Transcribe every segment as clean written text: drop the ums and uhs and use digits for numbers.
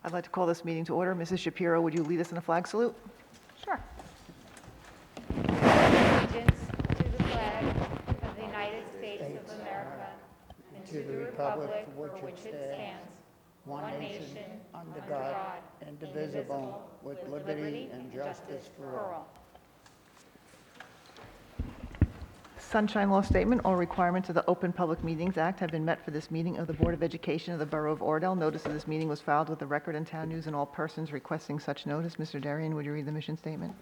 I'd like to call this meeting to order. Mrs. Shapiro, would you lead us in a flag salute? Sure. Allegiance to the flag of the United States of America and to the republic for which it stands, one nation, under God, indivisible, with liberty and justice for all. Sunshine Law Statement. All requirements of the Open Public Meetings Act have been met for this meeting of the Board of Education of the Borough of Oradell. Notice of this meeting was filed with the Record and Town News and all persons requesting such notice. Mr. Darian, would you read the mission statement?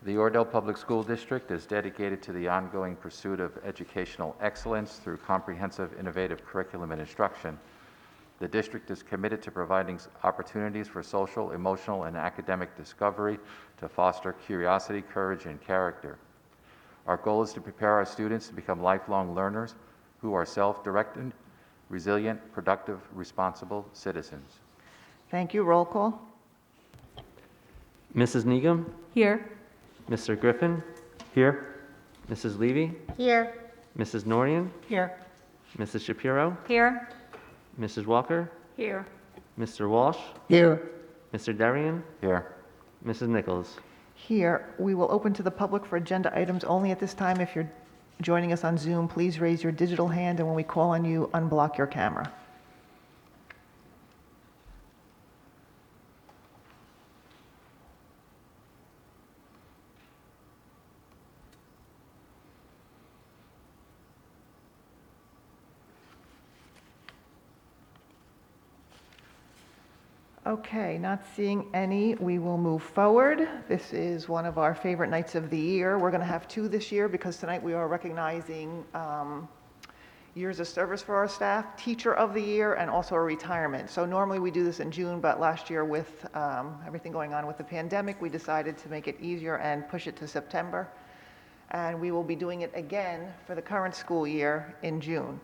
The Oradell Public School District is dedicated to the ongoing pursuit of educational excellence through comprehensive, innovative curriculum and instruction. The district is committed to providing opportunities for social, emotional, and academic discovery to foster curiosity, courage, and character. Our goal is to prepare our students to become lifelong learners who are self-directed, resilient, productive, responsible citizens. Thank you. Roll call. Mrs. Negum? Here. Mr. Griffin? Here. Mrs. Levy? Here. Mrs. Norian? Here. Mrs. Shapiro? Here. Mrs. Walker? Here. Mr. Walsh? Here. Mr. Darian? Here. Mrs. Nichols? Here. We will open to the public for agenda items only at this time. If you're joining us on Zoom, please raise your digital hand, and when we call on you, unblock your camera. Okay, not seeing any, we will move forward. This is one of our favorite nights of the year. We're going to have two this year because tonight we are recognizing years of service for our staff, Teacher of the Year, and also a retirement. So normally we do this in June, but last year with everything going on with the pandemic, we decided to make it easier and push it to September. And we will be doing it again for the current school year in June.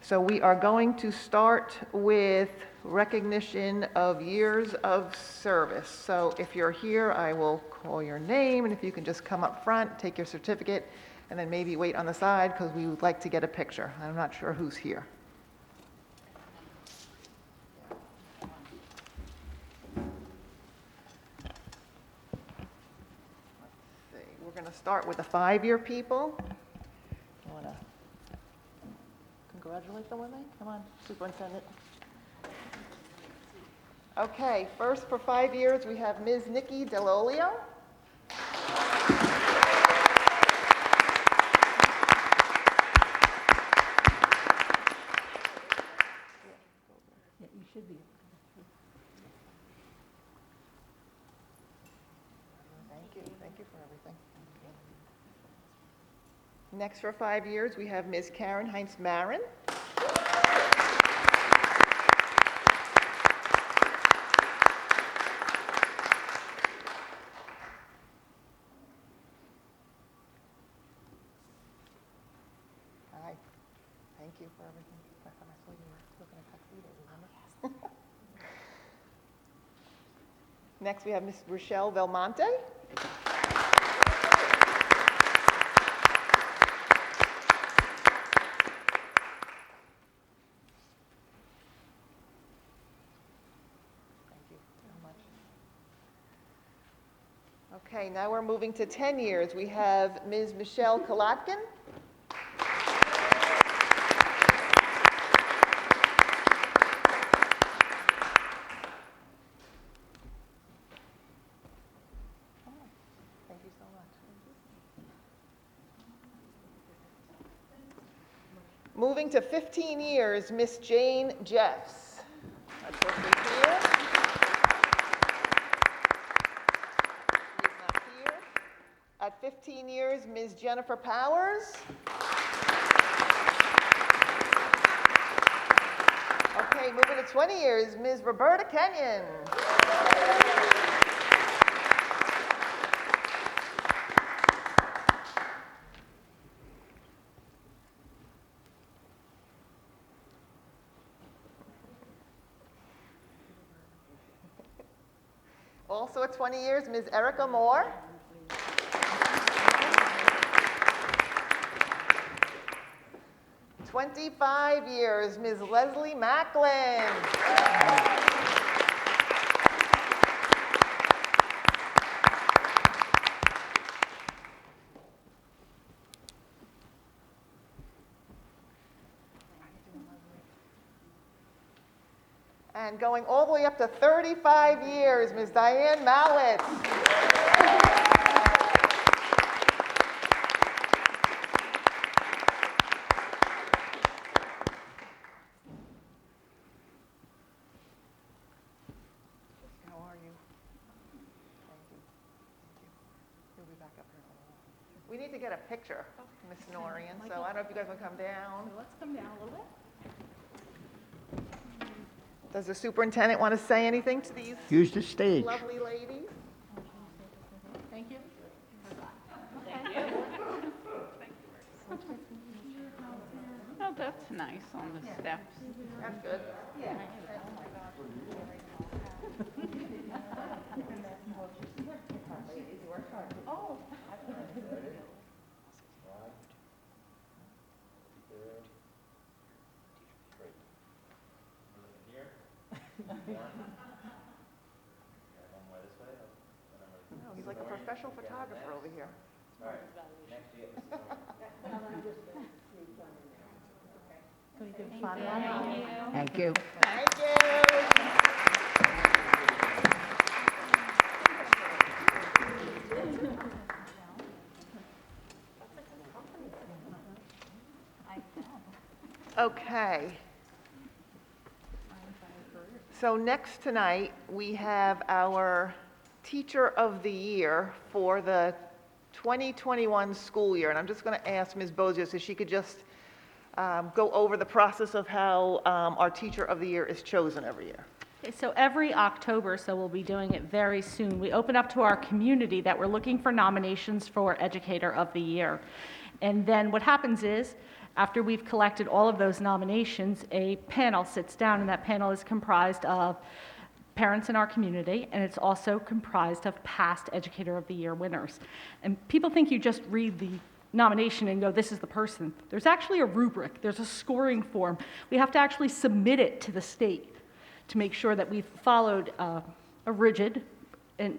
So we are going to start with recognition of years of service. So if you're here, I will call your name, and if you can just come up front, take your certificate, and then maybe wait on the side because we would like to get a picture. I'm not sure who's here. Let's see. We're going to start with the 5-year people. You want to congratulate them with me? Come on, Superintendent. Okay, first for 5 years, we have Ms. Nikki Delolio. Yeah, you should be. Thank you for everything. Next for 5 years, we have Ms. Karen Heinz-Marin. Hi. Thank you for everything. I thought I saw you were looking at tuxedos, remember? Next, we have Ms. Rochelle Belmonte. Okay, now we're moving to 10 years. We have Ms. Michelle Kolotkin. Thank you so much. Moving to 15 years, Miss Jane Jeffs. Let's go here. At 15 years, Ms. Jennifer Powers. Okay, moving to 20 years, Ms. Roberta Kenyon. Also at 20 years, Ms. Erica Moore. 25 years, Ms. Leslie Macklin. And going all the way up to 35 years, Ms. Diane Mallett. How are you? Thank you. You'll be back up here. We need to get a picture, Miss Norian, so I don't know if you guys want to come down. Let's come down a little bit. Does the superintendent want to say anything to these Use the stage. lovely ladies? Thank you. Oh, that's nice on the steps. That's good. Oh, he's like a professional photographer over here. Thank you. Thank you. Okay. So next tonight, we have our Teacher of the Year for the 2021 school year. And I'm just going to ask Ms. Bozios if she could just go over the process of how our Teacher of the Year is chosen every year. Okay, so every October, so we'll be doing it very soon, we open up to our community that we're looking for nominations for Educator of the Year. And then what happens is, after we've collected all of those nominations, a panel sits down, and that panel is comprised of parents in our community, and it's also comprised of past Educator of the Year winners. And people think you just read the nomination and go, this is the person. There's actually a rubric. There's a scoring form. We have to actually submit it to the state to make sure that we've followed a rigid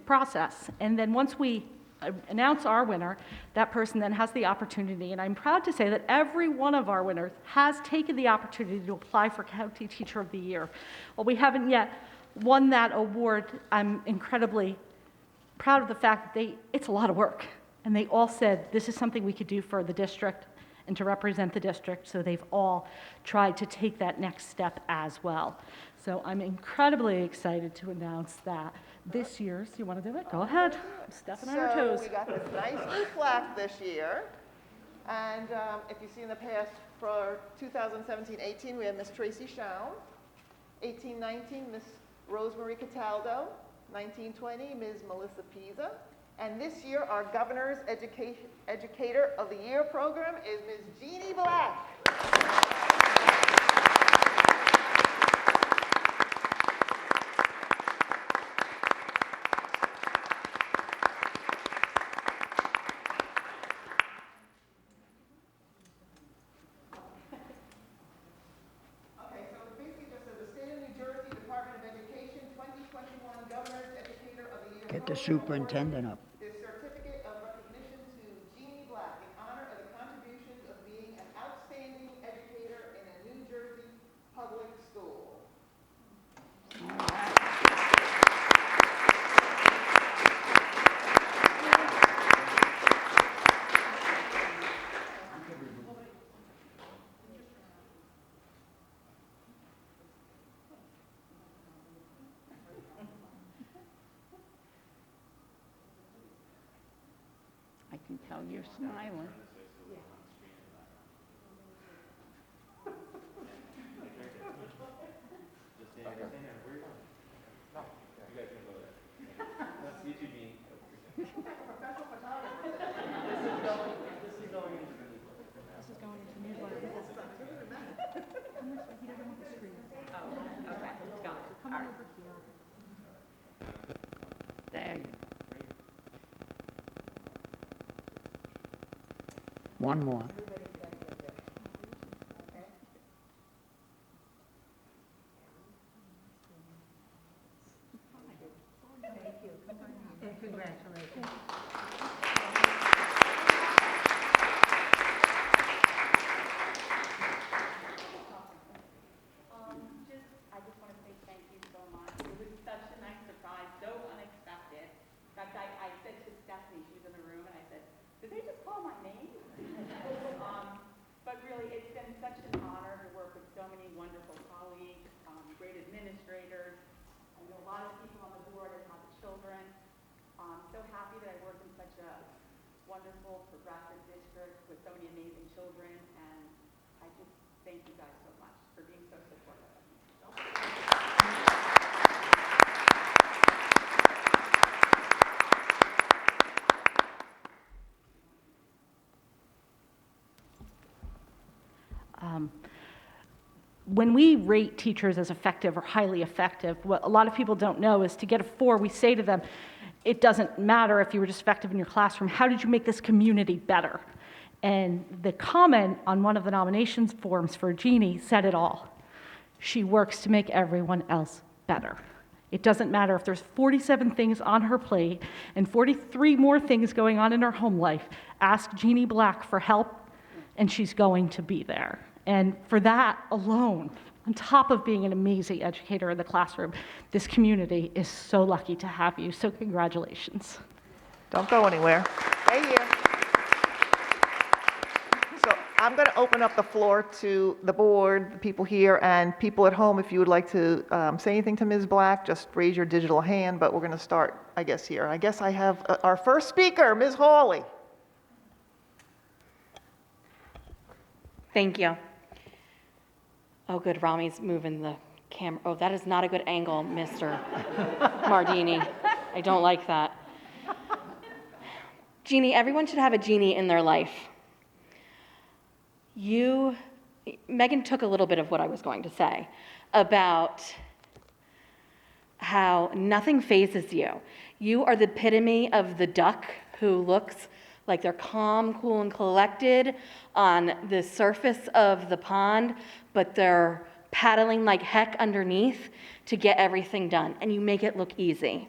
process. And then once we announce our winner, that person then has the opportunity, and I'm proud to say that every one of our winners has taken the opportunity to apply for County Teacher of the Year. While we haven't yet won that award, I'm incredibly proud of the fact that it's a lot of work. And they all said, this is something we could do for the district and to represent the district, so they've all tried to take that next step as well. So I'm incredibly excited to announce that this year's, you want to do it? Go ahead. I'm stepping on our toes. So we got this nice new plaque this year. And if you see in the past, for 2017-18, we had Miss Tracy Shawn. 18-19, Miss Rosemarie Cataldo. 19-20, Ms. Melissa Pisa. And this year, our Governor's Educator of the Year program is Ms. Jeannie Black. Okay, so it basically just says the State of New Jersey Department of Education 2021 Governor's Educator of the Year. Get the superintendent up. This certificate of recognition to Jeannie Black in honor of the contributions of being an outstanding educator in a New Jersey public school. I can tell you're smiling. There you go. One more. I just want to say thank you wonderful for Bradford District with so many amazing children, and I just thank you guys so much for being so supportive. When we rate teachers as effective or highly effective, what a lot of people don't know is to get a 4, we say to them, it doesn't matter if you were just effective in your classroom, how did you make this community better? And the comment on one of the nominations forms for Jeannie said it all. She works to make everyone else better. It doesn't matter if there's 47 things on her plate and 43 more things going on in her home life. Ask Jeannie Black for help, and she's going to be there. And for that alone, on top of being an amazing educator in the classroom, this community is so lucky to have you. So congratulations. Don't go anywhere. Stay here. So I'm going to open up the floor to the board, the people here, and people at home. If you would like to say anything to Ms. Black, just raise your digital hand, but we're going to start, I guess, here. I guess I have our first speaker, Ms. Hawley. Thank you. Oh, good, Rami's moving the camera. Oh, that is not a good angle, Mr. Mardini. I don't like that. Jeannie, everyone should have a Jeannie in their life. Megan took a little bit of what I was going to say about how nothing phases you. You are the epitome of the duck who looks like they're calm, cool, and collected on the surface of the pond, but they're paddling like heck underneath to get everything done, and you make it look easy.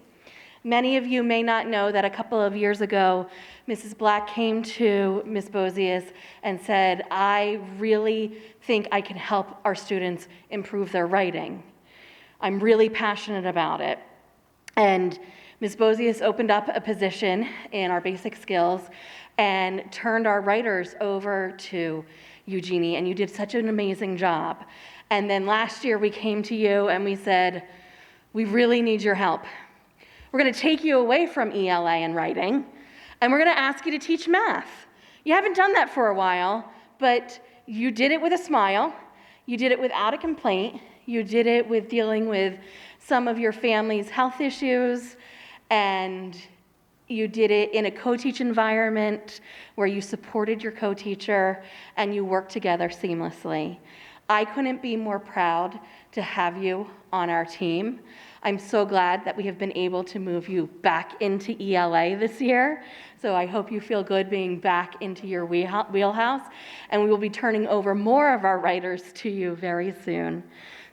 Many of you may not know that a couple of years ago, Mrs. Black came to Ms. Bozius and said, I really think I can help our students improve their writing. I'm really passionate about it. And Ms. Bozius opened up a position in our basic skills and turned our writers over to Eugenie, and you did such an amazing job. And then last year we came to you and we said, we really need your help. We're going to take you away from ELA and writing, and we're going to ask you to teach math. You haven't done that for a while, but you did it with a smile. You did it without a complaint. You did it with dealing with some of your family's health issues, and you did it in a co-teach environment where you supported your co-teacher and you worked together seamlessly. I couldn't be more proud to have you on our team. I'm so glad that we have been able to move you back into ELA this year. So I hope you feel good being back into your wheelhouse. And we will be turning over more of our writers to you very soon.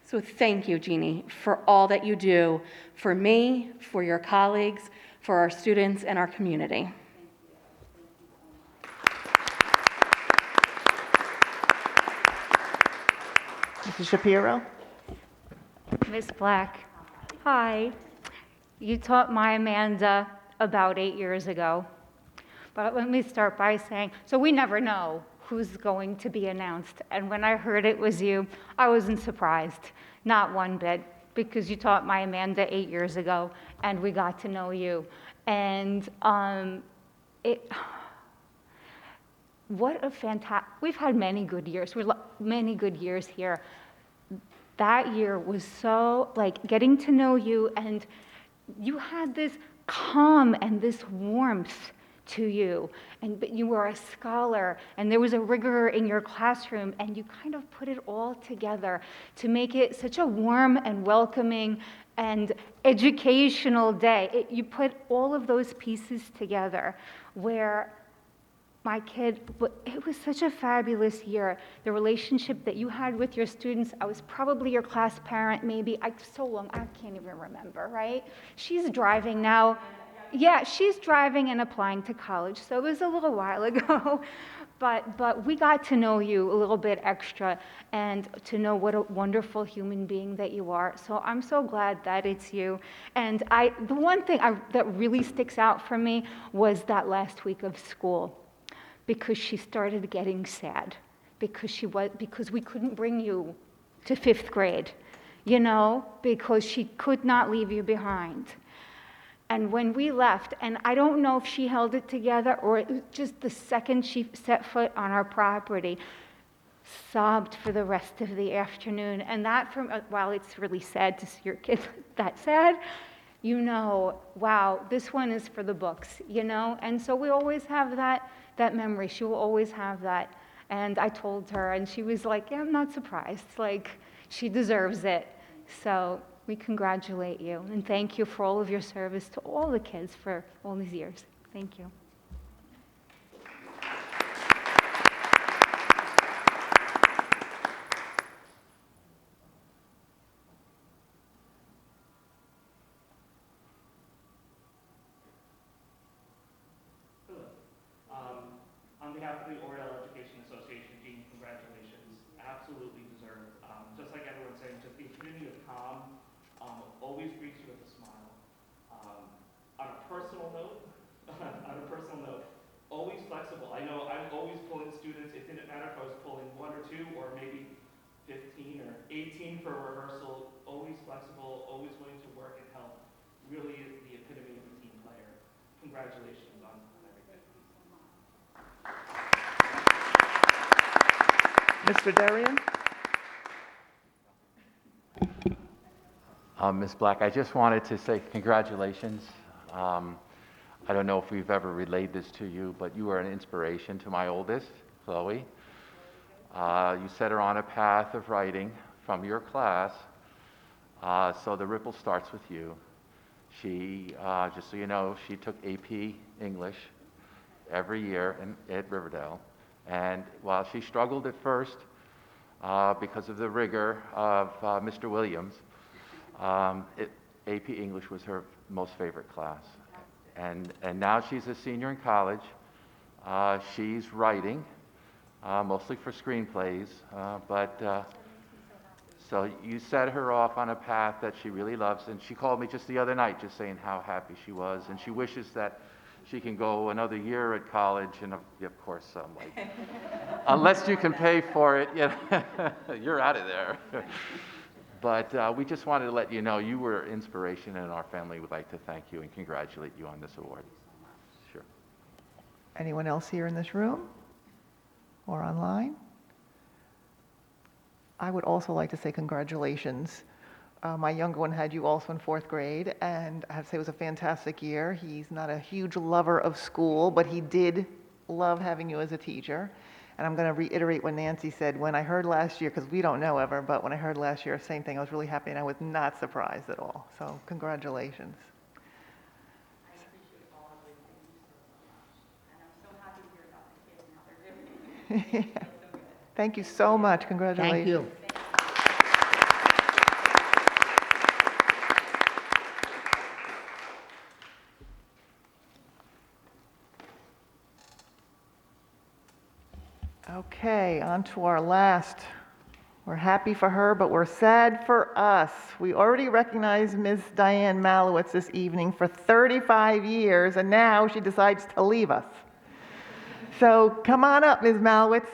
So thank you, Jeannie, for all that you do for me, for your colleagues, for our students and our community. Mrs. Shapiro? Miss Black, hi. You taught my Amanda about 8 years ago. But let me start by saying, so we never know who's going to be announced. And when I heard it was you, I wasn't surprised, not one bit, because you taught my Amanda 8 years ago, and we got to know you. And what a fantastic, we've had many good years. Many good years here. That year was so, like, getting to know you, and you had this calm and this warmth to you, but you were a scholar, and there was a rigor in your classroom, and you kind of put it all together to make it such a warm and welcoming and educational day. You put all of those pieces together where my kid, it was such a fabulous year. The relationship that you had with your students, I was probably your class parent, maybe. So long, I can't even remember, right? She's driving now. Yeah, she's driving and applying to college, so it was a little while ago. But we got to know you a little bit extra and to know what a wonderful human being that you are. So I'm so glad that it's you. And the one thing that really sticks out for me was that last week of school, because she started getting sad, because we couldn't bring you to 5th grade, because she could not leave you behind. And when we left, and I don't know if she held it together or it was just the second she set foot on our property, sobbed for the rest of the afternoon. And that, while it's really sad to see your kid that sad, you know, wow, this one is for the books, you know? And so we always have that memory. She will always have that. And I told her, and she was like, yeah, I'm not surprised. Like, she deserves it. So we congratulate you, and thank you for all of your service to all the kids for all these years. Thank you. On behalf of the Oradell Education Association, Dean, congratulations. Absolutely deserved. Just like everyone's saying, just the community of calm always greets you with a smile. On a personal note, always flexible. I know I'm always pulling students. It didn't matter if I was pulling 1 or 2 or maybe 15 or 18 for a rehearsal. Always flexible, always willing to work and help. Really the epitome of a team player. Congratulations on everything. Mr. Darian? Ms. Black, I just wanted to say congratulations. I don't know if we've ever relayed this to you, but you are an inspiration to my oldest, Chloe. You set her on a path of writing from your class, so the ripple starts with you. She, just so you know, she took AP English every year at Riverdale, and while she struggled at first because of the rigor of Mr. Williams, AP English was her most favorite class. And now she's a senior in college. She's writing, mostly for screenplays, so you set her off on a path that she really loves. And she called me just the other night just saying how happy she was, and she wishes that she can go another year at college. And of course, I'm like, unless you can pay for it, you know, you're out of there. But we just wanted to let you know you were inspiration, and our family would like to thank you and congratulate you on this award. Sure. Anyone else here in this room or online? I would also like to say congratulations. My younger one had you also in 4th grade, and I have to say it was a fantastic year. He's not a huge lover of school, but he did love having you as a teacher. And I'm going to reiterate what Nancy said. When I heard last year, because we don't know ever, but when I heard last year, same thing, I was really happy, and I was not surprised at all. So congratulations. I appreciate all of it. Thank you so much. And I'm so happy to hear about the kids and how they're doing. It feels so good. Thank you so much. Congratulations. Thank you. Okay, on to our last. We're happy for her, but we're sad for us. We already recognized Ms. Diane Malowitz this evening for 35 years, and now she decides to leave us. So come on up, Ms. Malowitz.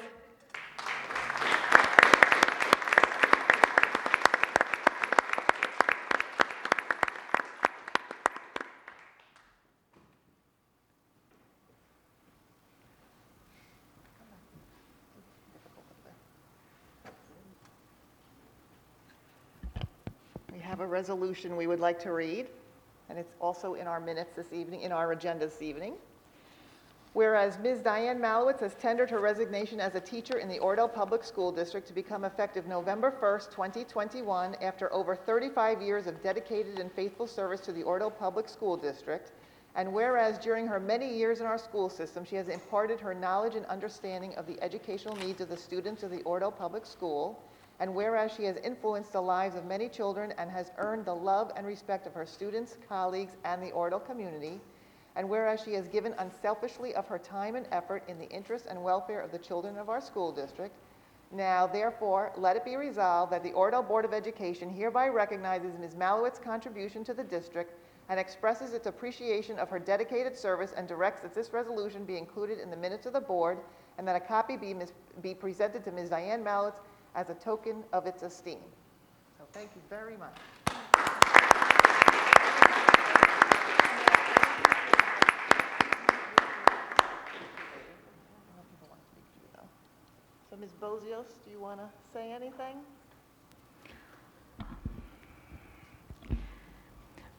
We have a resolution we would like to read, and it's also in our minutes this evening, in our agenda this evening. Whereas Ms. Diane Malowitz has tendered her resignation as a teacher in the Oradell Public School District to become effective November 1st, 2021, after over 35 years of dedicated and faithful service to the Oradell Public School District, and whereas during her many years in our school system, she has imparted her knowledge and understanding of the educational needs of the students of the Oradell Public School, and whereas she has influenced the lives of many children and has earned the love and respect of her students, colleagues, and the Oradell community, and whereas she has given unselfishly of her time and effort in the interest and welfare of the children of our school district, now therefore let it be resolved that the Oradell Board of Education hereby recognizes Ms. Malowitz's contribution to the district and expresses its appreciation of her dedicated service and directs that this resolution be included in the minutes of the board and that a copy be presented to Ms. Diane Malowitz as a token of its esteem. So thank you very much. Bozios, do you want to say anything?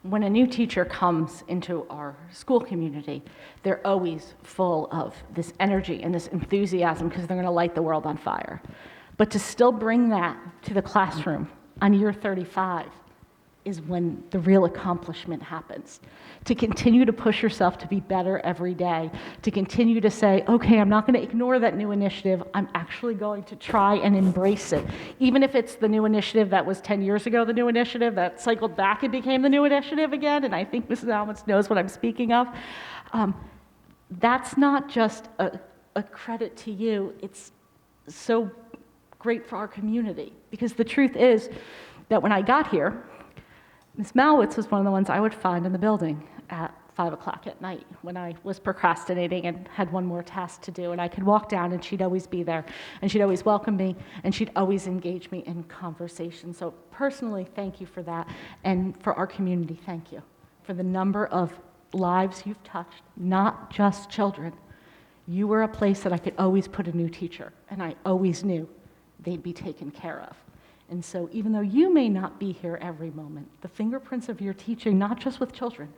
When a new teacher comes into our school community, they're always full of this energy and this enthusiasm because they're going to light the world on fire. But to still bring that to the classroom on year 35 is when the real accomplishment happens. To continue to push yourself to be better every day, to continue to say, okay, I'm not going to ignore that new initiative, I'm actually going to try and embrace it. Even if it's the new initiative that was 10 years ago, the new initiative that cycled back and became the new initiative again, and I think Mrs. Almond knows what I'm speaking of. That's not just a credit to you, it's so great for our community. Because the truth is that when I got here, Ms. Malwitz was one of the ones I would find in the building at 5 o'clock at night when I was procrastinating and had one more task to do. And I could walk down and she'd always be there. And she'd always welcome me and she'd always engage me in conversation. So personally, thank you for that. And for our community, thank you for the number of lives you've touched, not just children. You were a place that I could always put a new teacher, and I always knew they'd be taken care of. And so even though you may not be here every moment, the fingerprints of your teaching, not just with children,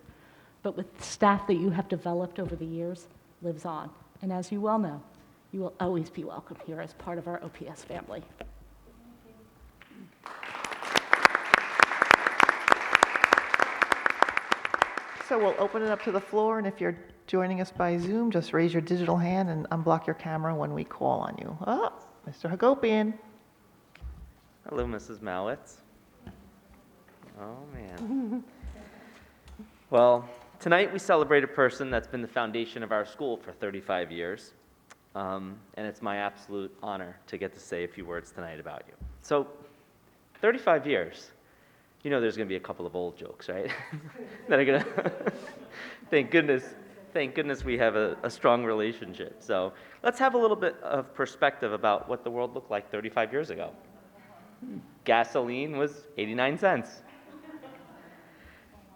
but with staff that you have developed over the years, lives on. And as you well know, you will always be welcome here as part of our OPS family. So we'll open it up to the floor, and if you're joining us by Zoom, just raise your digital hand and unblock your camera when we call on you. Oh, Mr. Hagopian. Hello, Mrs. Malwitz. Oh, man. Well, tonight we celebrate a person that's been the foundation of our school for 35 years, and it's my absolute honor to get to say a few words tonight about you. So, 35 years. You know there's going to be a couple of old jokes, right? that are going to... Thank goodness we have a strong relationship. So, let's have a little bit of perspective about what the world looked like 35 years ago. Gasoline was 89 cents.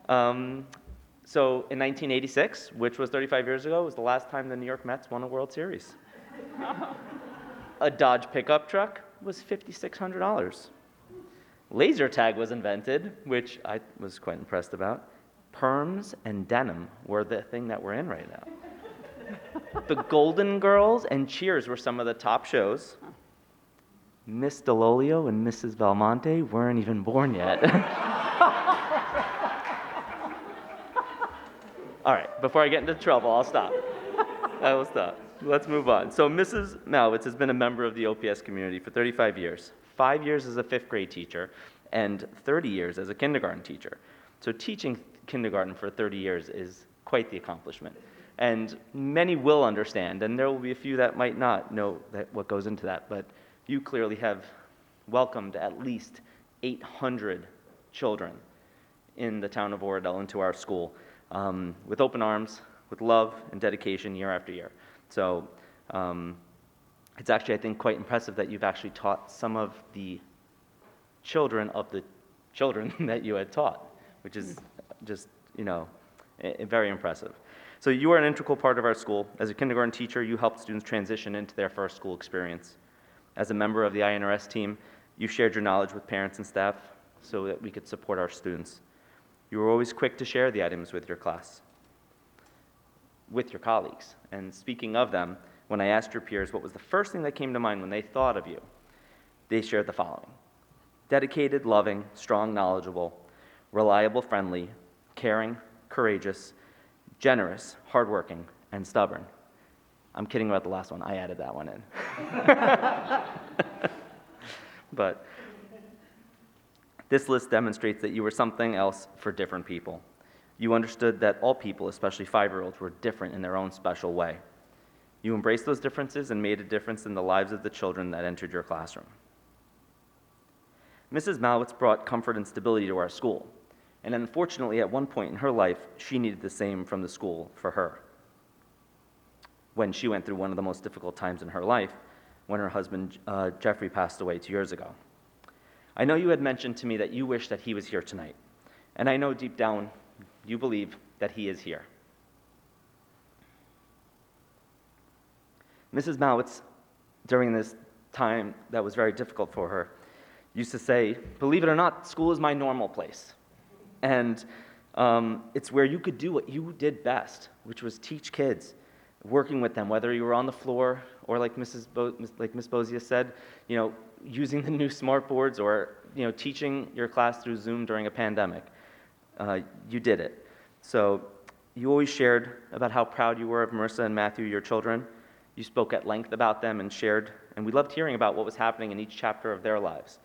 So in 1986, which was 35 years ago, was the last time the New York Mets won a World Series. A Dodge pickup truck was $5,600. Laser tag was invented, which I was quite impressed about. Perms and denim were the thing that we're in right now. The Golden Girls and Cheers were some of the top shows. Miss Delolio and Mrs. Belmonte weren't even born yet. All right, before I get into trouble, I'll stop. I will stop. Let's move on. So Mrs. Malwitz has been a member of the OPS community for 35 years, 5 years as a fifth grade teacher, and 30 years as a kindergarten teacher. So teaching kindergarten for 30 years is quite the accomplishment. And many will understand, and there will be a few that might not know what goes into that, but you clearly have welcomed at least 800 children in the town of Oradell into our school with open arms, with love and dedication year after year. So it's actually, I think, quite impressive that you've actually taught some of the children that you had taught, which is just, very impressive. So you are an integral part of our school. As a kindergarten teacher, you helped students transition into their first school experience. As a member of the INRS team, you shared your knowledge with parents and staff so that we could support our students. You were always quick to share the items with your class, with your colleagues. And speaking of them, when I asked your peers what was the first thing that came to mind when they thought of you, they shared the following: dedicated, loving, strong, knowledgeable, reliable, friendly, caring, courageous, generous, hardworking, and stubborn. I'm kidding about the last one. I added that one in. But this list demonstrates that you were something else for different people. You understood that all people, especially 5-year-olds, were different in their own special way. You embraced those differences and made a difference in the lives of the children that entered your classroom. Mrs. Malwitz brought comfort and stability to our school, and unfortunately, at one point in her life, she needed the same from the school for her. When she went through one of the most difficult times in her life, when her husband, Jeffrey, passed away 2 years ago. I know you had mentioned to me that you wish that he was here tonight, and I know deep down you believe that he is here. Mrs. Malwitz, during this time that was very difficult for her, used to say, "Believe it or not, school is my normal place." And it's where you could do what you did best, which was teach kids, working with them, whether you were on the floor or like Miss Bozia said, using the new smart boards or teaching your class through Zoom during a pandemic. You did it. So you always shared about how proud you were of Marissa and Matthew, your children. You spoke at length about them and shared, and we loved hearing about what was happening in each chapter of their lives.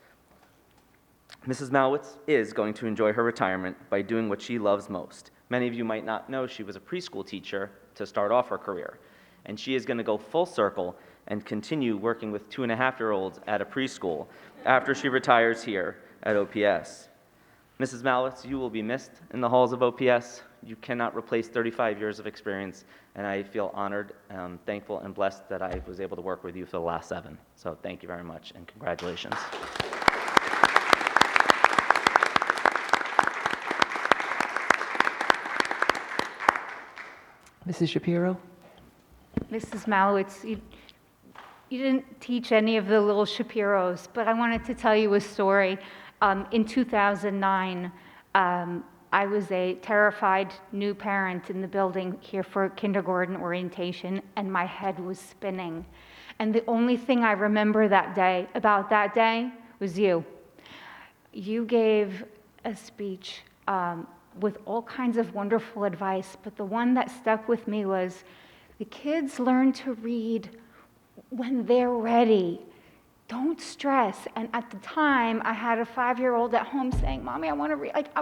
Mrs. Malwitz is going to enjoy her retirement by doing what she loves most. Many of you might not know she was a preschool teacher to start off her career, and she is going to go full circle and continue working with 2.5-year-olds at a preschool after she retires here at OPS. Mrs. Malwitz, you will be missed in the halls of OPS. You cannot replace 35 years of experience, and I feel honored, thankful, and blessed that I was able to work with you for the last 7. So thank you very much, and congratulations. Mrs. Shapiro? Mrs. Malowitz, you didn't teach any of the little Shapiros, but I wanted to tell you a story. In 2009, I was a terrified new parent in the building here for kindergarten orientation, and my head was spinning. And the only thing I remember about that day was you. You gave a speech with all kinds of wonderful advice, but the one that stuck with me was, the kids learn to read when they're ready. Don't stress. And at the time, I had a 5-year-old at home saying, "Mommy, I want to read. I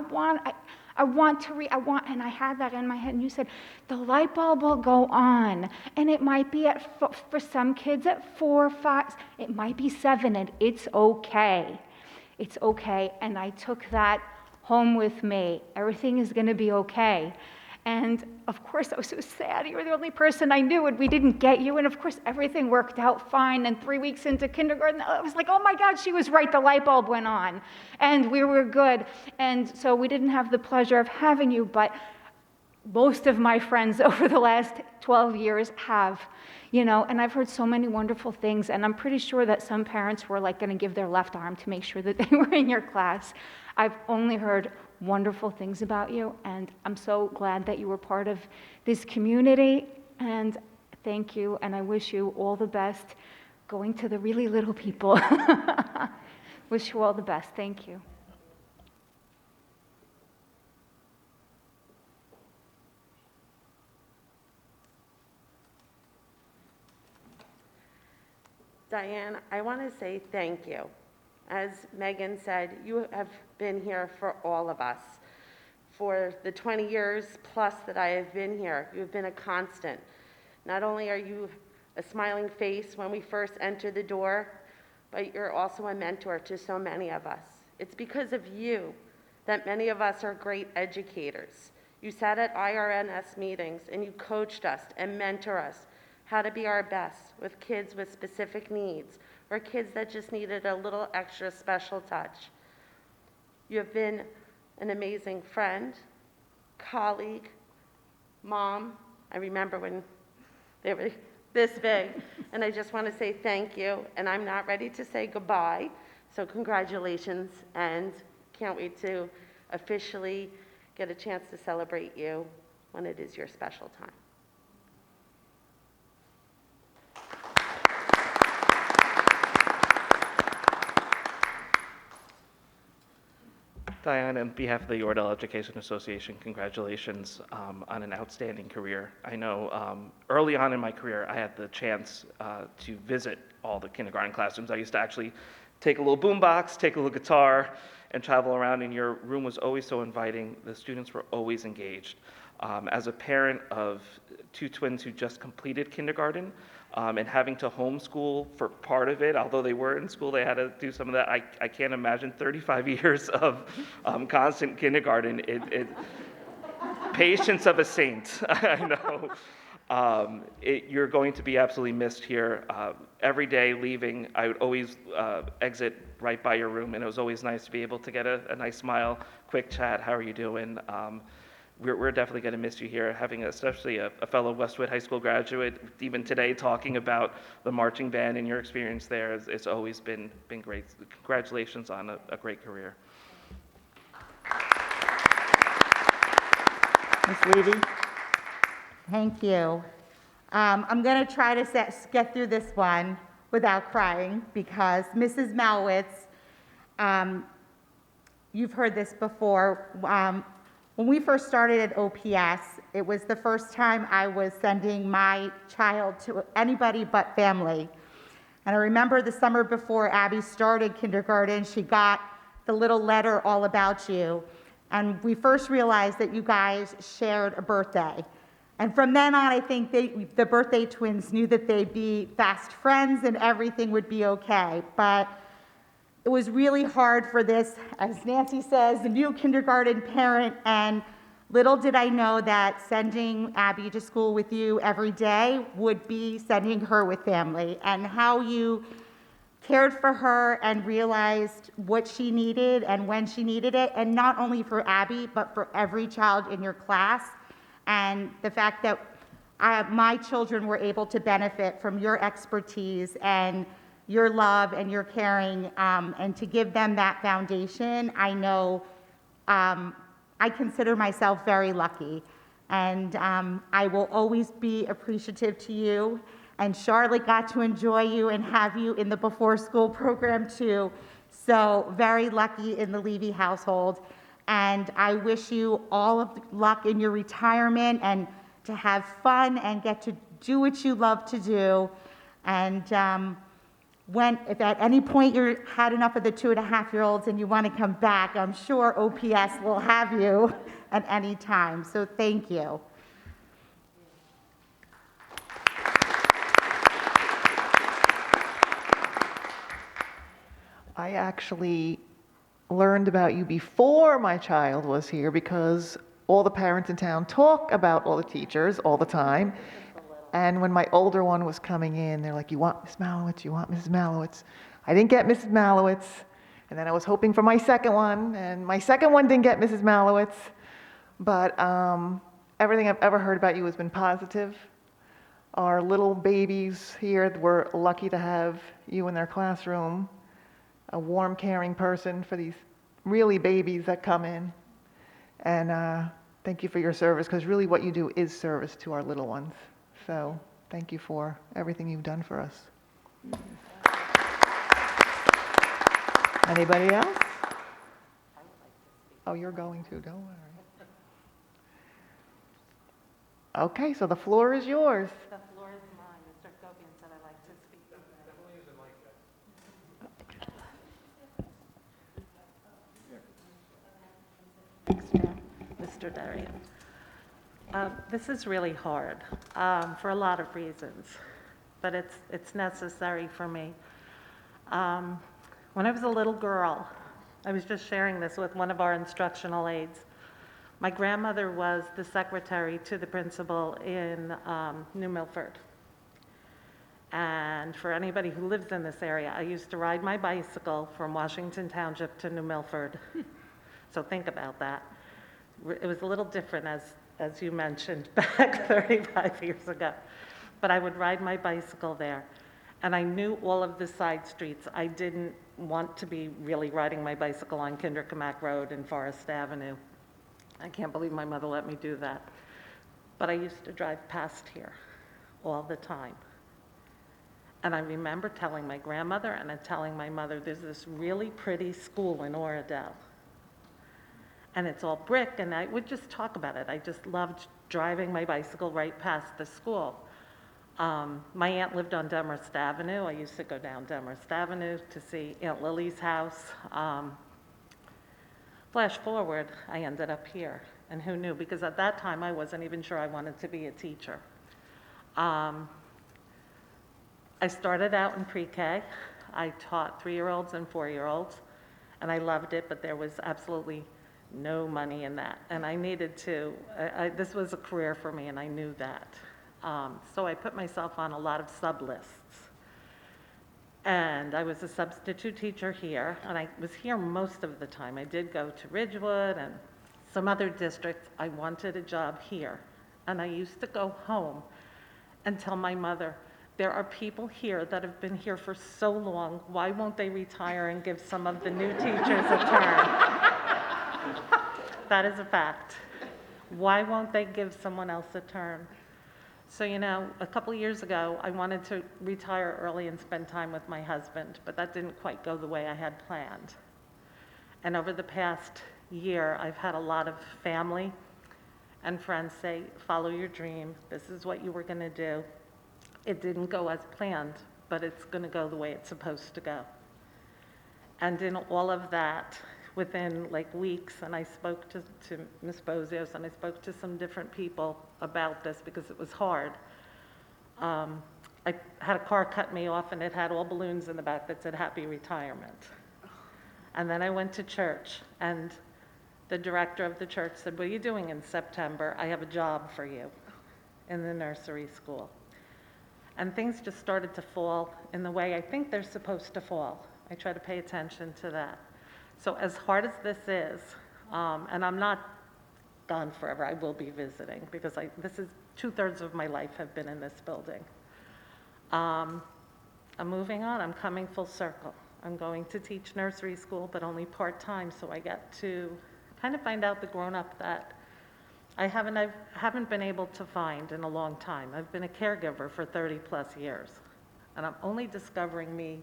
want to read. And I had that in my head. And you said, the light bulb will go on. And it might be for some kids at 4, 5. It might be 7, and it's okay. It's okay." And I took that home with me. Everything is going to be okay. And of course, I was so sad. You were the only person I knew, and we didn't get you. And of course, everything worked out fine. And 3 weeks into kindergarten, I was like, oh my God, she was right. The light bulb went on. And we were good. And so we didn't have the pleasure of having you, but most of my friends over the last 12 years have, and I've heard so many wonderful things. And I'm pretty sure that some parents were like going to give their left arm to make sure that they were in your class. I've only heard wonderful things about you, and I'm so glad that you were part of this community, and thank you, and I wish you all the best going to the really little people. Wish you all the best. Thank you. Diane, I want to say thank you. As Megan said, you have been here for all of us. For the 20 years plus that I have been here, you have been a constant. Not only are you a smiling face when we first enter the door, but you're also a mentor to so many of us. It's because of you that many of us are great educators. You sat at IRNS meetings and you coached us and mentor us how to be our best with kids with specific needs, or kids that just needed a little extra special touch. You have been an amazing friend, colleague, mom. I remember when they were this big, and I just want to say thank you, and I'm not ready to say goodbye, so congratulations, and can't wait to officially get a chance to celebrate you when it is your special time. Diane, on behalf of the Oradell Education Association, congratulations on an outstanding career. I know early on in my career, I had the chance to visit all the kindergarten classrooms. I used to actually take a little boombox, take a little guitar, and travel around, and your room was always so inviting. The students were always engaged. As a parent of 2 twins who just completed kindergarten, and having to homeschool for part of it, although they were in school, they had to do some of that. I can't imagine 35 years of constant kindergarten. Patience of a saint, I know. You're going to be absolutely missed here. Every day leaving, I would always exit right by your room, and it was always nice to be able to get a nice smile, quick chat, how are you doing? we're definitely going to miss you here, having especially a fellow Westwood High School graduate. Even today, talking about the marching band and your experience there, it's always been great. Congratulations on a great career. Ms. Levy? Thank you. I'm going to try to get through this one without crying because Mrs. Malwitz, you've heard this before. When we first started at OPS, it was the first time I was sending my child to anybody but family. And I remember the summer before Abby started kindergarten, she got the little letter all about you. And we first realized that you guys shared a birthday. And from then on, I think the birthday twins knew that they'd be fast friends and everything would be okay. But it was really hard for this, as Nancy says, the new kindergarten parent, and little did I know that sending Abby to school with you every day would be sending her with family, and how you cared for her and realized what she needed and when she needed it, and not only for Abby, but for every child in your class, and the fact that my children were able to benefit from your expertise and your love and your caring, and to give them that foundation, I know I consider myself very lucky. And I will always be appreciative to you. And Charlotte got to enjoy you and have you in the before school program too. So very lucky in the Levy household. And I wish you all of the luck in your retirement and to have fun and get to do what you love to do. And if at any point you had enough of the 2.5-year-olds and you want to come back, I'm sure OPS will have you at any time. So thank you. I actually learned about you before my child was here because all the parents in town talk about all the teachers all the time. And when my older one was coming in, they're like, you want Miss Malowitz? You want Mrs. Malowitz? I didn't get Mrs. Malowitz. And then I was hoping for my second one, and my second one didn't get Mrs. Malowitz. But everything I've ever heard about you has been positive. Our little babies here were lucky to have you in their classroom, a warm, caring person for these really babies that come in. And thank you for your service, because really what you do is service to our little ones. So thank you for everything you've done for us. Anybody else? Oh, you're going to, don't worry. Okay, so the floor is yours. The floor is mine. Mr. Gobian said I'd like to speak. Mr. Darian. This is really hard for a lot of reasons, but it's necessary for me. When I was a little girl, I was just sharing this with one of our instructional aides. My grandmother was the secretary to the principal in New Milford. And for anybody who lives in this area, I used to ride my bicycle from Washington Township to New Milford. So think about that. It was a little different, as you mentioned, back 35 years ago. But I would ride my bicycle there. And I knew all of the side streets. I didn't want to be really riding my bicycle on Kinderkamack Road and Forest Avenue. I can't believe my mother let me do that. But I used to drive past here all the time. And I remember telling my grandmother and then telling my mother, there's this really pretty school in Oradell. And it's all brick, and I would just talk about it. I just loved driving my bicycle right past the school. My aunt lived on Demorest Avenue. I used to go down Demorest Avenue to see Aunt Lily's house. Flash forward, I ended up here. And who knew? Because at that time, I wasn't even sure I wanted to be a teacher. I started out in pre-K. I taught 3-year-olds and 4-year-olds, and I loved it, but there was absolutely no money in that. And I needed to, this was a career for me, and I knew that. So I put myself on a lot of sub-lists. And I was a substitute teacher here, and I was here most of the time. I did go to Ridgewood and some other districts, I wanted a job here. And I used to go home and tell my mother, there are people here that have been here for so long, why won't they retire and give some of the new teachers a turn? That is a fact. Why won't they give someone else a turn? So, a couple years ago, I wanted to retire early and spend time with my husband, but that didn't quite go the way I had planned. And over the past year, I've had a lot of family and friends say, follow your dream, this is what you were gonna do. It didn't go as planned, but it's gonna go the way it's supposed to go. And in all of that, within weeks, and I spoke to Ms. Bozios, and I spoke to some different people about this because it was hard. I had a car cut me off and it had all balloons in the back that said happy retirement. And then I went to church and the director of the church said, what are you doing in September? I have a job for you in the nursery school. And things just started to fall in the way I think they're supposed to fall. I try to pay attention to that. So as hard as this is, and I'm not gone forever, I will be visiting because this is 2/3 of my life have been in this building. I'm moving on, I'm coming full circle. I'm going to teach nursery school, but only part-time, so I get to kind of find out the grown-up that I haven't been able to find in a long time. I've been a caregiver for 30+ years, and I'm only discovering me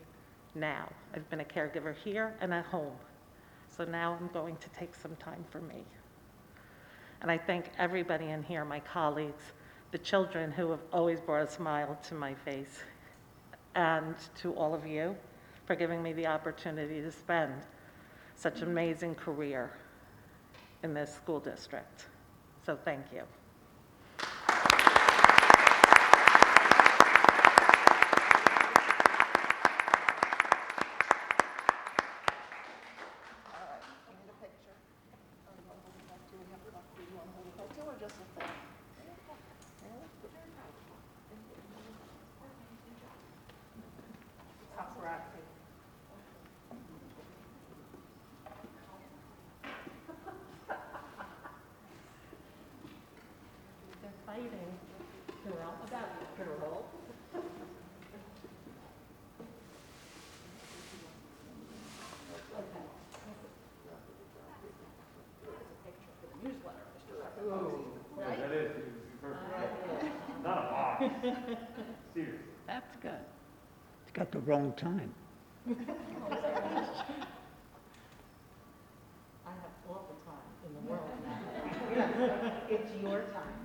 now. I've been a caregiver here and at home. So now I'm going to take some time for me. And I thank everybody in here, my colleagues, the children who have always brought a smile to my face, and to all of you for giving me the opportunity to spend such an amazing career in this school district. So thank you. That's good. It's got the wrong time. I have all the time in the world now. It's your time.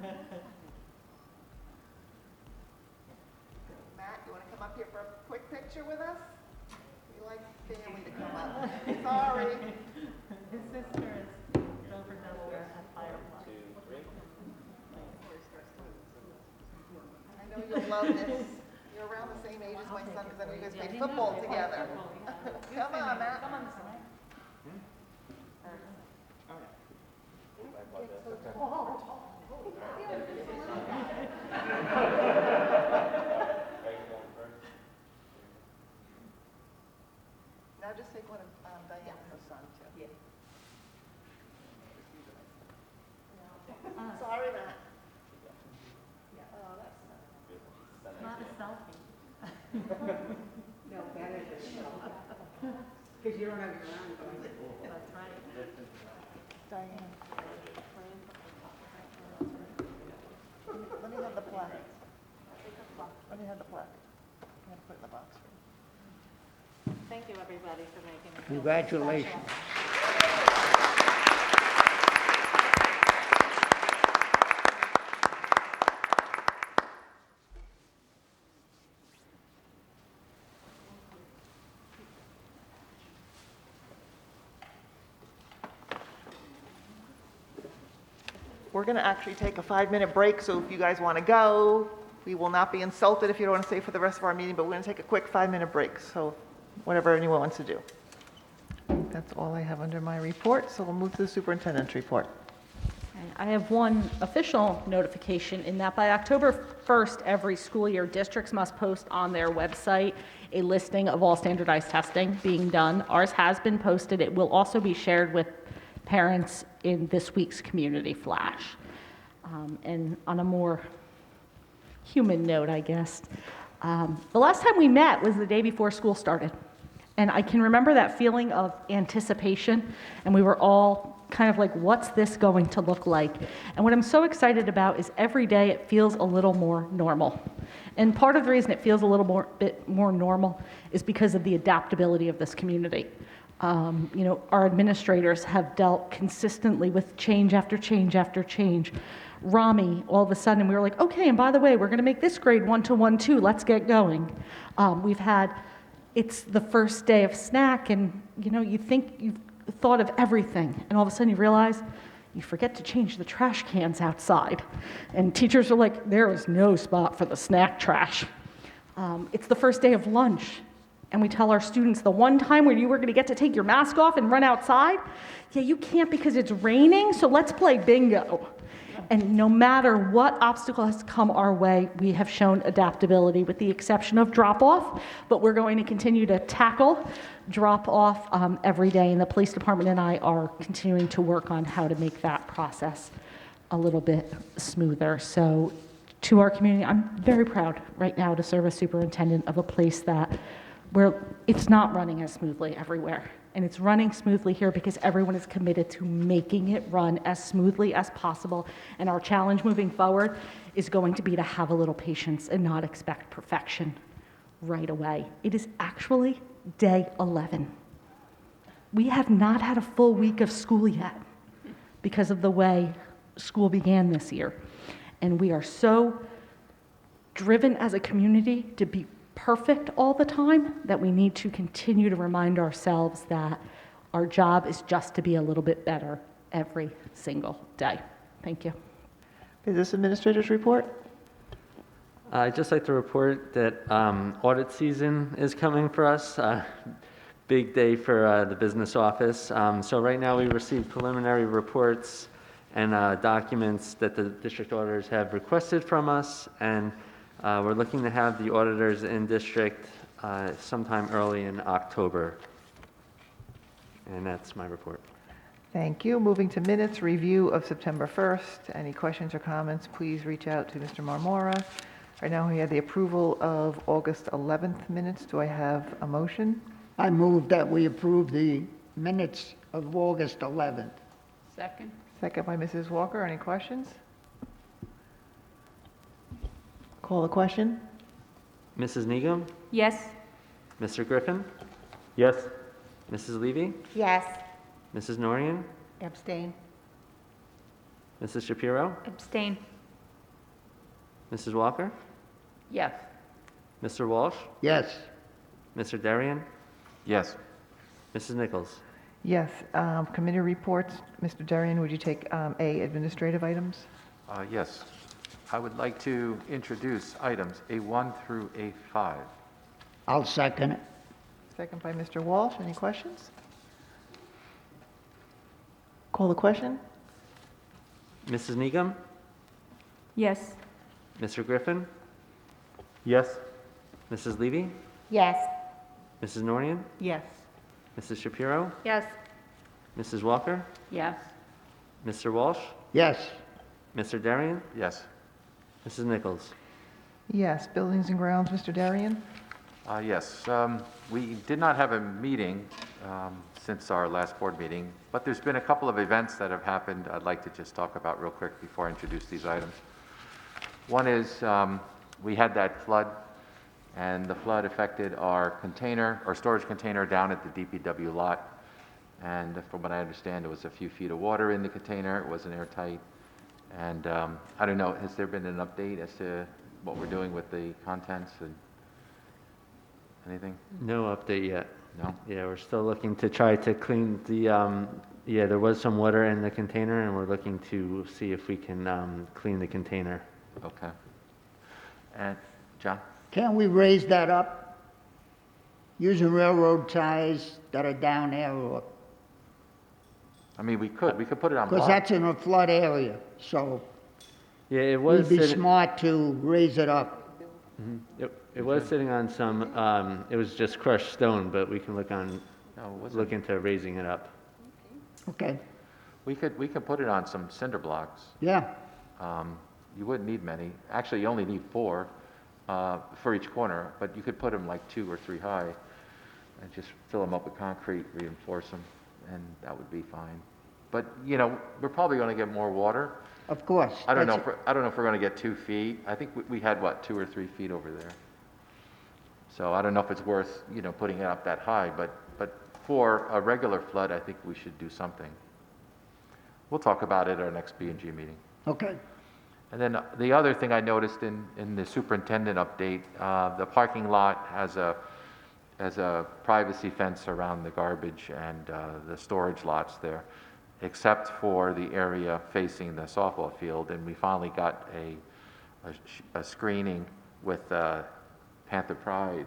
Matt, you want to come up here for a quick picture with us? We like family to come up. Sorry. His sister is Oradell at Firefly. I know you'll love this. You're around the same age as my son because I know you guys played football together. Come on, Matt. Come on this way. Now just take one of Diane and her son too. Yeah. Sorry, Matt. Oh, that's Not a selfie. No, better than because you don't have your arm going. That's right. Diane. Let me have the plaque. Let me have the plaque. I'm going to put it in the box for you. Thank you, everybody, for making me feel so Congratulations. special. We're going to actually take a 5-minute break, so if you guys want to go, we will not be insulted if you don't want to stay for the rest of our meeting, but we're going to take a quick 5-minute break, so whatever anyone wants to do. That's all I have under my report, so we'll move to the superintendent's report. And I have one official notification in that by October 1st, every school year, districts must post on their website a listing of all standardized testing being done. Ours has been posted. It will also be shared with parents in this week's Community Flash. And on a more human note, I guess, the last time we met was the day before school started. And I can remember that feeling of anticipation, and we were all kind of like, what's this going to look like? And what I'm so excited about is every day it feels a little more normal. And part of the reason it feels a little bit more normal is because of the adaptability of this community. Our administrators have dealt consistently with change after change after change. Rami, all of a sudden, we were like, okay, and by the way, we're going to make this grade 1 to 1 too. Let's get going. It's the first day of snack, and you think you've thought of everything, and all of a sudden you realize you forget to change the trash cans outside. And teachers are like, there is no spot for the snack trash. It's the first day of lunch, and we tell our students the one time where you were going to get to take your mask off and run outside, yeah, you can't because it's raining, so let's play bingo. And no matter what obstacle has come our way, we have shown adaptability with the exception of drop-off, but we're going to continue to tackle drop-off every day, and the police department and I are continuing to work on how to make that process a little bit smoother. So to our community, I'm very proud right now to serve as superintendent of a place where it's not running as smoothly everywhere. And it's running smoothly here because everyone is committed to making it run as smoothly as possible. And our challenge moving forward is going to be to have a little patience and not expect perfection right away. It is actually day 11. We have not had a full week of school yet because of the way school began this year. And we are so driven as a community to be perfect all the time that we need to continue to remind ourselves that our job is just to be a little bit better every single day. Thank you. Business Administrator's report. I'd just like to report that audit season is coming for us. Big day for the business office. So right now we received preliminary reports and documents that the district auditors have requested from us, and we're looking to have the auditors in district sometime early in October. And that's my report. Thank you. Moving to minutes, review of September 1st. Any questions or comments, please reach out to Mr. Marmora. Right now, we have the approval of August 11th minutes. Do I have a motion? I move that we approve the minutes of August 11th. Second? Second by Mrs. Walker. Any questions? Call the question. Mrs. Negum? Yes. Mr. Griffin? Yes. Mrs. Levy? Yes. Mrs. Norian? Abstain. Mrs. Shapiro? Abstain. Mrs. Walker? Yes. Mr. Walsh? Yes. Mr. Darian? Yes. Mrs. Nichols? Yes. Committee reports. Mr. Darian, would you take A, administrative items? Yes. I would like to introduce items A1 through A5. I'll second it. Second by Mr. Walsh. Any questions? Call the question. Mrs. Negum? Yes. Mr. Griffin? Yes. Mrs. Levy? Yes. Mrs. Norian? Yes. Mrs. Shapiro? Yes. Mrs. Walker? Yes. Mr. Walsh? Yes. Mr. Darian? Yes. Mrs. Nichols? Yes. Buildings and grounds, Mr. Darian? Yes. We did not have a meeting since our last board meeting, but there's been a couple of events that have happened I'd like to just talk about real quick before I introduce these items. One is we had that flood, and the flood affected our container, our storage container down at the DPW lot. And from what I understand, there was a few feet of water in the container. It wasn't airtight. And I don't know, has there been an update as to what we're doing with the contents and anything? No update yet. No? Yeah, we're still looking to try to clean the, yeah, there was some water in the container, and we're looking to see if we can clean the container. Okay. And John? Can't we raise that up? Using railroad ties that are down there, or, I mean, we could put it on because block. that's in a flood area, so Yeah, it it'd was be sitting, smart to raise it up. it was sitting on some, it was just crushed stone, but we can look No, it wasn't. into raising it up. Okay. We could put it on some cinder blocks. Yeah, You wouldn't need many. Actually, you only need 4 for each corner, but you could put them like 2 or 3 high and just fill them up with concrete, reinforce them, and that would be fine. But, you know, we're probably going to get more water. of course. I don't know That's- if we're going to get 2 feet. I think we had, what, 2 or 3 feet over there. So I don't know if it's worth, you know, putting it up that high, but for a regular flood, I think we should do something. We'll talk about it at our next B&G meeting. Okay, And then the other thing I noticed in the superintendent update, the parking lot has a privacy fence around the garbage and the storage lots there, except for the area facing the softball field. And we finally got a screening with Panther Pride.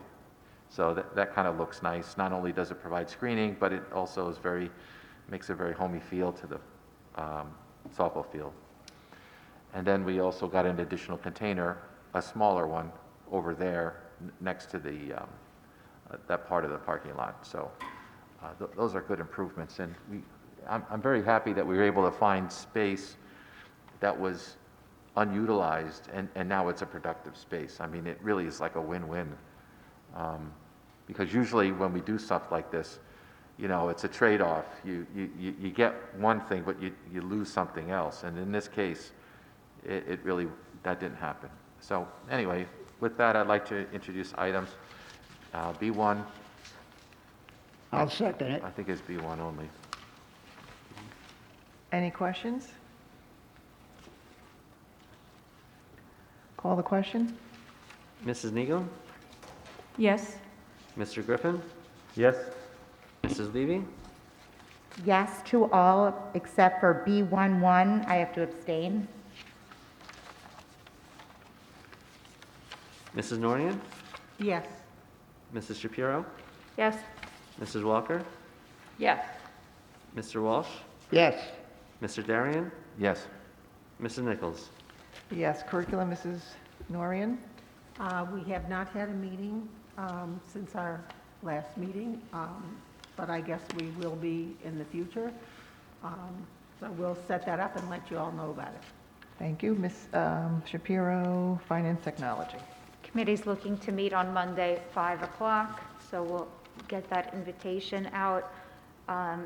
So that kind of looks nice. Not only does it provide screening, but it also makes a very homey feel to the softball field. And then we also got an additional container, a smaller one, over there next to that part of the parking lot. So those are good improvements. And I'm very happy that we were able to find space that was unutilized, and now it's a productive space. I mean, it really is like a win-win. Because usually when we do stuff like this, you know, it's a trade-off. You get one thing, but you lose something else. And in this case, it really, that didn't happen. So anyway, with that, I'd like to introduce items. B1, I'll second it. I think it's B1 only. Any questions? Call the question? Mrs. Needham? Yes. Mr. Griffin? Yes. Mrs. Levy? Yes to all except for B11, I have to abstain. Mrs. Norian? Yes. Mrs. Shapiro? Yes. Mrs. Walker? Yes. Mr. Walsh? Yes, Mr. Darian? Yes. Mrs. Nichols? Yes. Curriculum, Mrs. Norian? We have not had a meeting since our last meeting, but I guess we will be in the future. So we'll set that up and let you all know about it. Thank you. Ms. Shapiro, Finance Technology. Committee's looking to meet on Monday at 5 o'clock, so we'll get that invitation out. I'd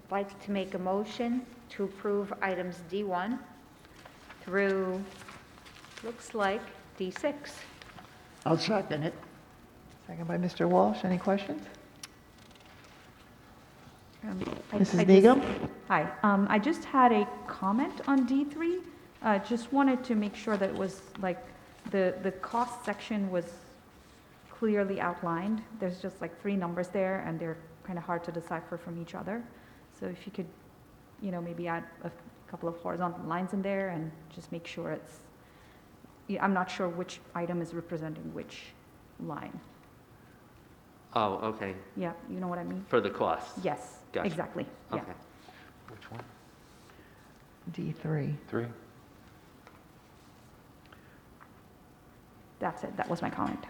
like to make a motion to approve items D1 through, looks like, D6. I'll second it. Second by Mr. Walsh. Any questions? Mrs. I Negum? Hi, I just had a comment on D3. Just wanted to make sure that it was like, the cost section was clearly outlined. There's just like 3 numbers there, and they're kind of hard to decipher from each other. So if you could, you know, maybe add a couple of horizontal lines in there and just make sure it's, yeah, I'm not sure which item is representing which line. Oh, okay. Yeah, you know what I mean? For the cost? Yes, Gotcha. exactly, yeah. Okay. Which one? D3. 3? That's it, that was my comment.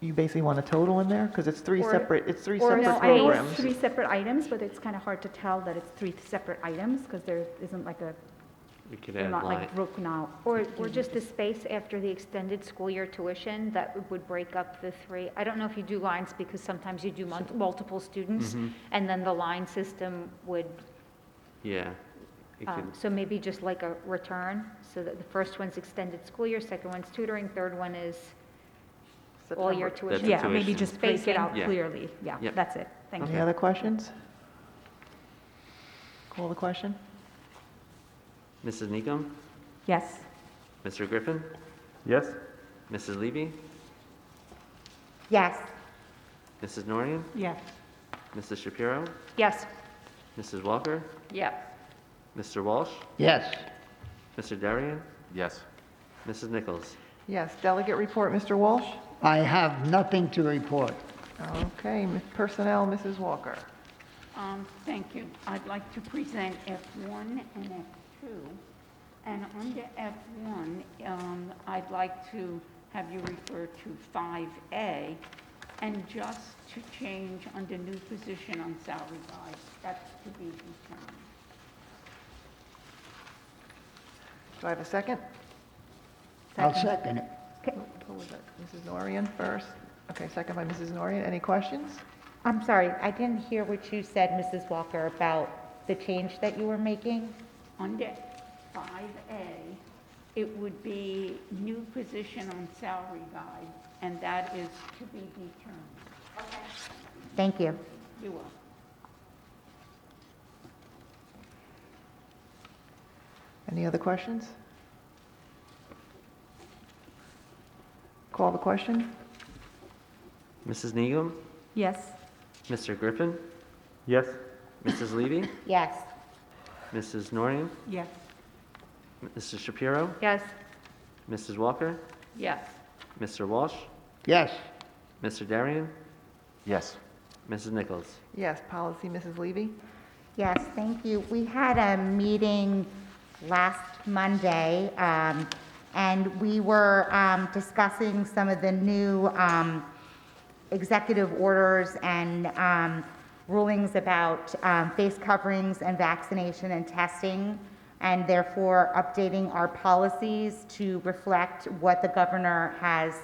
You basically want a total in there? Because it's three Or- separate Or no, I know it's programs. 3 separate items, but it's kind of hard to tell that it's 3 separate items because there isn't like a, We could they're add not line. like broken out. Or just the space after the extended school year tuition that would break up the 3. I don't know if you do lines because sometimes you do multiple students, Mhm. and then the line system would, Yeah. It could- so maybe just like a return, so that the first one's extended school year, second one's tutoring, third one is all year September. tuition. Yeah, maybe tuition. just break it Spacing. out Yeah. clearly. Yeah, Yep. that's it. Thank Any you. other questions? Call the question? Mrs. Needham? Yes. Mr. Griffin? Yes. Mrs. Levy? Yes. Mrs. Norian? Yes. Mrs. Shapiro? Yes. Mrs. Walker? Yes. Mr. Walsh? Yes, Mr. Darian? Yes. Mrs. Nichols? Yes. Delegate report, Mr. Walsh? I have nothing to report. Okay. Personnel, Mrs. Walker. Thank you. I'd like to present F1 and F2. And under F1, I'd like to have you refer to 5A, and just to change under new position on salary guide. That's to be determined. Do I have a second? I'll second it. Who was it? Mrs. Norian first. Okay, second by Mrs. Norian. Any questions? I'm sorry, I didn't hear what you said, Mrs. Walker, about the change that you were making. Under 5A, it would be new position on salary guide, and that is to be determined. Thank you. You're welcome. Any other questions? Call the question. Mrs. Needham? Yes. Mr. Griffin? Yes. Mrs. Levy? Yes. Mrs. Norian? Yes. Mrs. Shapiro? Yes. Mrs. Walker? Yes. Mr. Walsh? Yes. Mr. Darian? Yes. Mrs. Nichols? Yes, policy, Mrs. Levy. Yes, thank you. We had a meeting last Monday, and we were discussing some of the new executive orders and rulings about face coverings and vaccination and testing, and therefore updating our policies to reflect what the governor has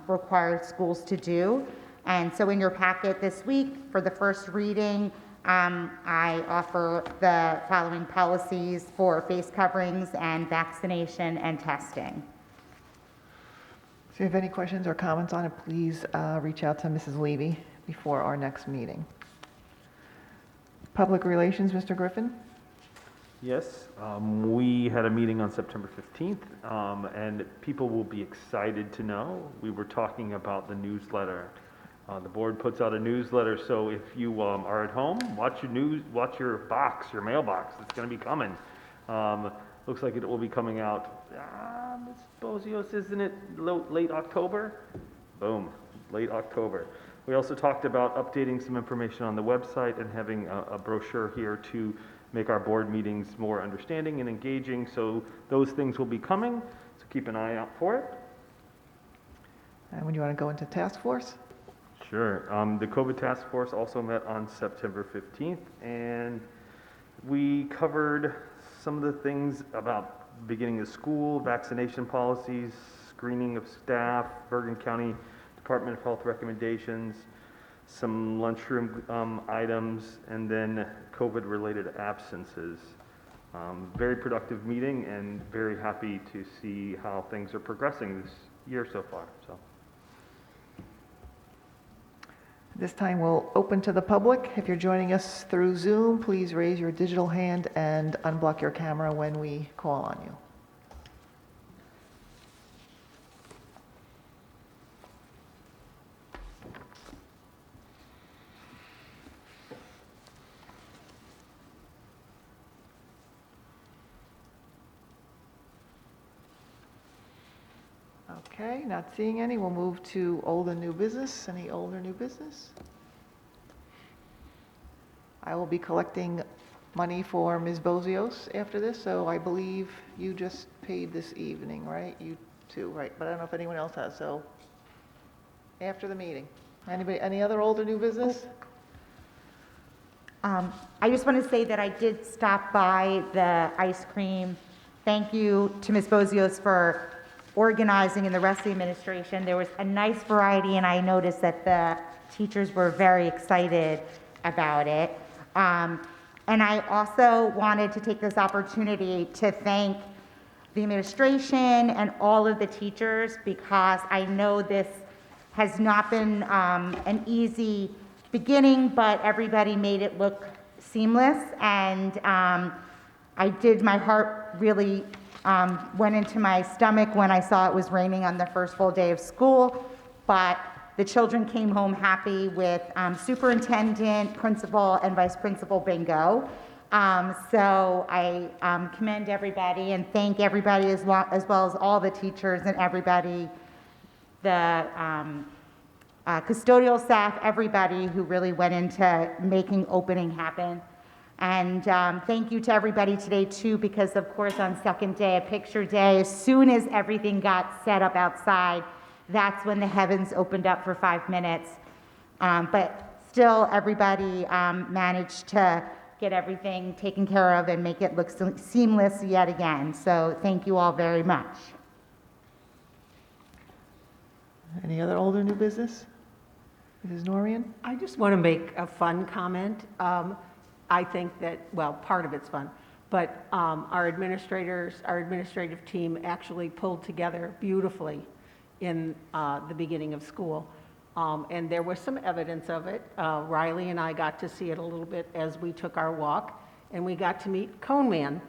required schools to do. And so in your packet this week, for the first reading, I offer the following policies for face coverings and vaccination and testing. So if you have any questions or comments on it, please reach out to Mrs. Levy before our next meeting. Public Relations, Mr. Griffin? Yes, we had a meeting on September 15th, and people will be excited to know we were talking about the newsletter. The board puts out a newsletter, so if you are at home, watch your box, your mailbox. It's going to be coming. Looks like it will be coming out, Ms. Bozios, isn't it late October? Boom, late October. We also talked about updating some information on the website and having a brochure here to make our board meetings more understanding and engaging. So those things will be coming, so keep an eye out for it. And when you want to go into task force? Sure. The COVID task force also met on September 15th, and we covered some of the things about beginning of school, vaccination policies, screening of staff, Bergen County Department of Health recommendations, some lunchroom items, and then COVID-related absences. Very productive meeting, and very happy to see how things are progressing this year so far. So. This time we'll open to the public. If you're joining us through Zoom, please raise your digital hand and unblock your camera when we call on you. Okay, not seeing any. We'll move to old and new business. Any old or new business? I will be collecting money for Ms. Bozios after this, so I believe you just paid this evening, right? You too, right? But I don't know if anyone else has, so after the meeting. Anybody, any other old or new business? I just want to say that I did stop by the ice cream. Thank you to Ms. Bozios for organizing and the rest of the administration. There was a nice variety, and I noticed that the teachers were very excited about it. And I also wanted to take this opportunity to thank the administration and all of the teachers, because I know this has not been an easy beginning, but everybody made it look seamless. And my heart really went into my stomach when I saw it was raining on the first full day of school, but the children came home happy with superintendent, principal, and vice principal bingo. So I commend everybody and thank everybody as well as all the teachers and everybody, the custodial staff, everybody who really went into making opening happen. And thank you to everybody today too, because of course on second day of picture day, as soon as everything got set up outside, that's when the heavens opened up for 5 minutes. But still, everybody managed to get everything taken care of and make it look seamless yet again. So thank you all very much. Any other old or new business? Mrs. Norian? I just want to make a fun comment. I think that, well, part of it's fun, but our administrative team actually pulled together beautifully in the beginning of school. And there was some evidence of it. Riley and I got to see it a little bit as we took our walk, and we got to meet Cone Man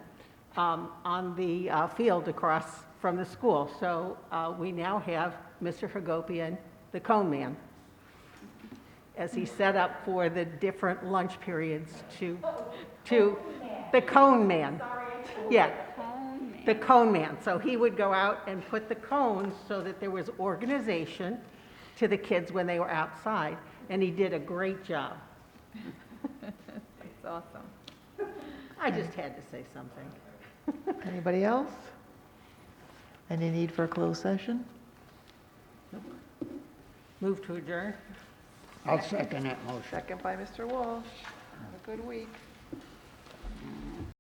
on the field across from the school. So we now have Mr. Hagopian, the Cone Man, as he set up for the different lunch periods to the Cone Man. Yeah, the Cone Man. So he would go out and put the cones so that there was organization to the kids when they were outside, and he did a great job. That's awesome. I just had to say something. Anybody else? Any need for a closed session? Move to adjourn. I'll second that motion. Second by Mr. Walsh. Have a good week.